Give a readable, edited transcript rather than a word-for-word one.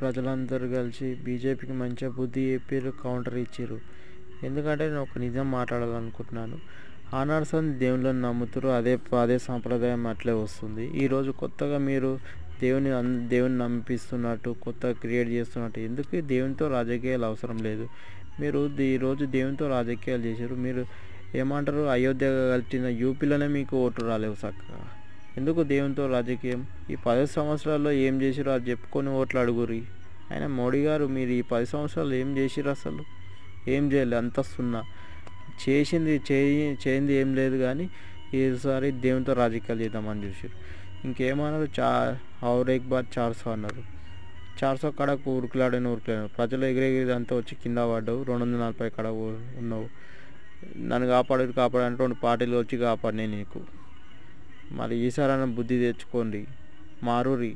ప్రజలందరూ కలిసి బీజేపీకి మంచిగా బుద్ధి చెప్పారు, కౌంటర్ ఇచ్చారు. ఎందుకంటే నేను ఒక నిజం మాట్లాడాలనుకుంటున్నాను. ఆనాడ్సన్ దేవుళ్ళని నమ్ముతారు, అదే సాంప్రదాయం అట్లే వస్తుంది. ఈరోజు కొత్తగా మీరు దేవుని నమ్మిస్తున్నట్టు కొత్తగా క్రియేట్ చేస్తున్నట్టు. ఎందుకు దేవునితో రాజకీయాలు అవసరం లేదు. మీరు ఈరోజు దేవునితో రాజకీయాలు చేశారు. మీరు ఏమంటారు, అయోధ్య కట్టిన యూపీలోనే మీకు ఓటు రాలేవు చక్కగా. ఎందుకు దేవునితో రాజకీయం? ఈ 10 సంవత్సరాల్లో ఏం చేసిరో అది చెప్పుకొని ఓట్లు అడుగురి. ఆయన మోడీ గారు, మీరు ఈ 10 సంవత్సరాలు ఏం చేసిరు? అసలు ఏం చేయలేదు, అంత సున్నా. చేయింది ఏం లేదు. కానీ ఈసారి దేవునితో రాజకీయాలు చేద్దామని చూసారు. ఇంకేమన్నారు, ఔర్ ఏక్ బార్ 400 అన్నారు. 400 కాడ ఉరుకులాడని ప్రజలు ఎగిరెగిరిదంతా వచ్చి కింద పడ్డావు. 240 కాడ ఉన్నావు. నన్ను కాపాడంటే 2 పార్టీలు వచ్చి కాపాడినాయి నీకు. మరి ఈసారైనా బుద్ధి తెచ్చుకోండి, మారురి.